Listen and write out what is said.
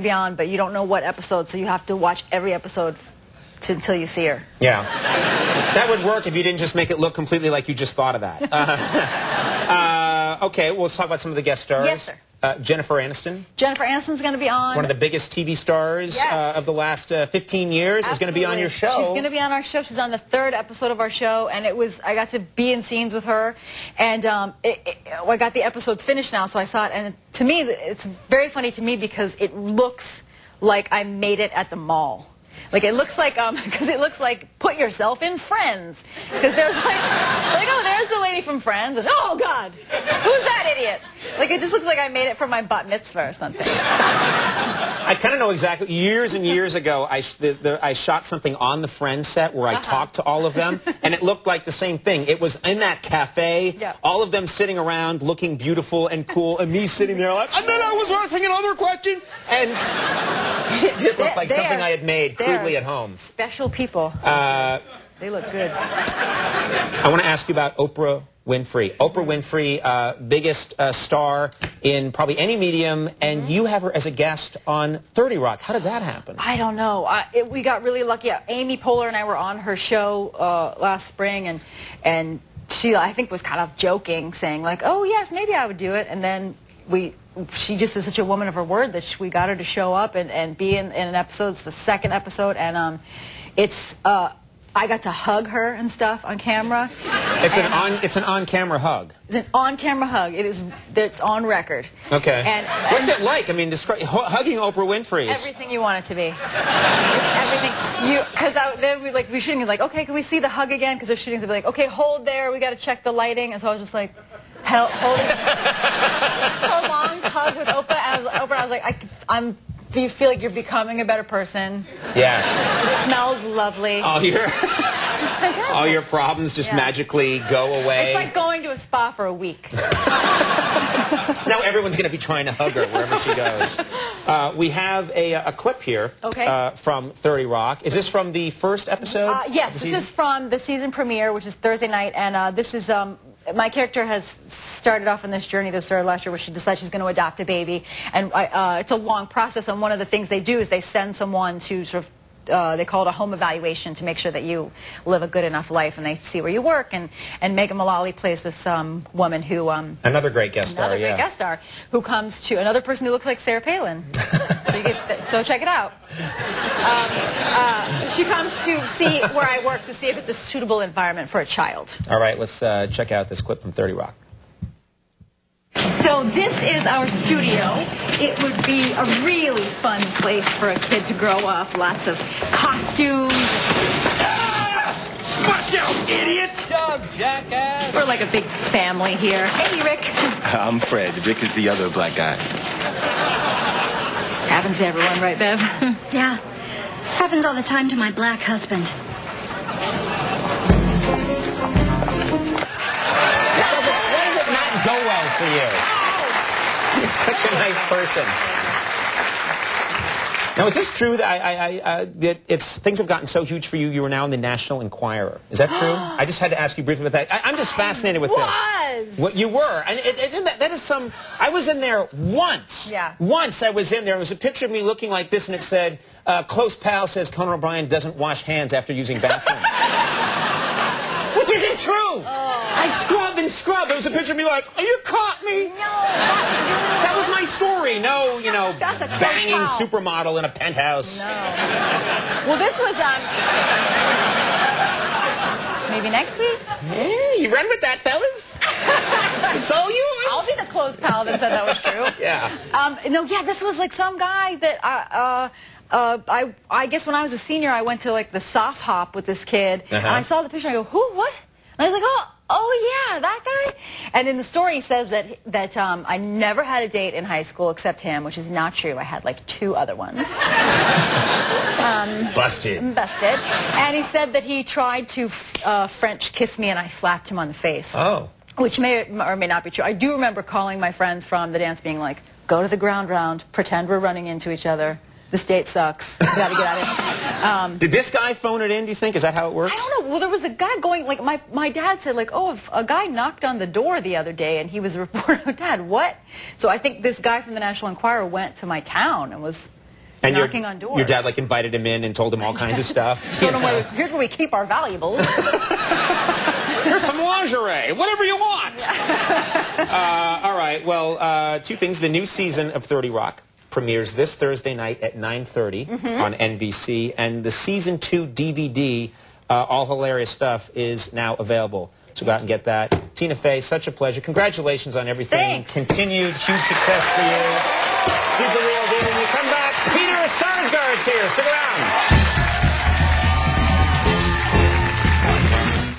be on, but you don't know what episode, so you have to watch every episode until you see her. Yeah. That would work if you didn't just make it look completely like you just thought of that. Okay, well, let's talk about some of the guest stars. Yes, sir. Jennifer Aniston. Jennifer Aniston's going to be on. One of the biggest TV stars of the last 15 years is going to be on your show. She's going to be on our show. She's on the 3rd episode of our show, and I got to be in scenes with her, and I got the episodes finished now, so I saw it, and to me, it's very funny to me because it looks like I made it at the mall. Like, it looks like, because it looks like, put yourself in Friends. Because there's like, oh, there's the lady from Friends, and oh, God, who's that idiot? Like, it just looks like I made it for my bat mitzvah or something. I kind of know exactly. Years and years ago, I shot something on the Friends set where I talked to all of them, and it looked like the same thing. It was in that cafe, all of them sitting around looking beautiful and cool, and me sitting there like, and then I was asking another question, and it did look like something I had made crudely at home. Special people. They look good. I want to ask you about Oprah Winfrey. Oprah Winfrey, biggest star in probably any medium, and you have her as a guest on 30 Rock. How did that happen? I don't know. We got really lucky. Amy Poehler and I were on her show last spring, and she, I think, was kind of joking, saying like, "Oh yes, maybe I would do it." And then she just is such a woman of her word that we got her to show up and be in an episode. It's the 2nd episode, and I got to hug her and stuff on camera. It's an on-camera hug. It's an on-camera hug. It's on record. Okay. And what's it like? I mean, describe hugging Oprah Winfrey. Everything you want it to be. Everything. Because then we shooting, like, okay, can we see the hug again? Because they're shooting, they'll be like, okay, hold there. We got to check the lighting. And so I was just like, holding her long hug with Oprah. And I was like, you feel like you're becoming a better person. Yes. It smells lovely. All your problems just magically go away. It's like going to a spa for a week. Now everyone's going to be trying to hug her wherever she goes. We have a clip here from 30 Rock. Is this from the 1st episode? Yes, this is from the season premiere, which is Thursday night, and this is... my character has started off on this journey that started last year where she decides she's going to adopt a baby. And it's a long process, and one of the things they do is they send someone to sort of, they call it a home evaluation to make sure that you live a good enough life, and they see where you work. And Megan Mullally plays this woman who... another great guest star, Another great guest star, who comes to another person who looks like Sarah Palin. So check it out. She comes to see where I work to see if it's a suitable environment for a child. All right, let's check out this clip from 30 Rock. So this is our studio. It would be a really fun place for a kid to grow up. Lots of costumes. Watch out, idiot! Good job, jackass! We're like a big family here. Hey, Rick. I'm Fred. Rick is the other black guy. Happens to everyone, right, Bev? Yeah. Happens all the time to my black husband. Why does it not go well for you? You're such a nice person. Now, is this true that things have gotten so huge for you, you are now in the National Enquirer? Is that true? I just had to ask you briefly about that. I'm just fascinated with this. What you were. And that is some... I was in there once. Yeah. Once I was in there. It was a picture of me looking like this, and it said, close pal says Conan O'Brien doesn't wash hands after using bathroom. Which isn't true. I scrub and scrub. There was a picture of me like, oh, you caught me. No. That was my story. No, you know, banging supermodel in a penthouse. No. Well, this was, maybe next week? Hey, you run with that, fellas? It's all yours. I'll be the close pal that said that was true. Yeah. No, yeah, this was like some guy that I guess when I was a senior, I went to like the soft hop with this kid, and I saw the picture, and I go, who, what? And I was like, oh yeah, that guy? And in the story, he says that I never had a date in high school except him, which is not true. I had like 2 other ones. Busted. Busted. And he said that he tried to French kiss me, and I slapped him on the face. Oh. Which may or may not be true. I do remember calling my friends from the dance being like, go to the ground round, pretend we're running into each other. This date sucks. We gotta get out of here. Did this guy phone it in, do you think? Is that how it works? I don't know. Well, there was a guy going, like, my dad said, like, oh, if a guy knocked on the door the other day and he was reporting, Dad, what? So I think this guy from the National Enquirer went to my town and was And knocking on doors. Your dad like invited him in and told him all kinds of stuff. Showed him here's where we keep our valuables. Here's some lingerie, whatever you want. All right, well, two things. The new season of 30 Rock premieres this Thursday night at 9:30 on NBC, and the season 2 DVD, all hilarious stuff, is now available. So go out and get that. Tina Fey, such a pleasure. Congratulations on everything. Thanks. Continued huge success for you. She's the real deal. When you come back, Peter Sarsgaard's here. Stick around.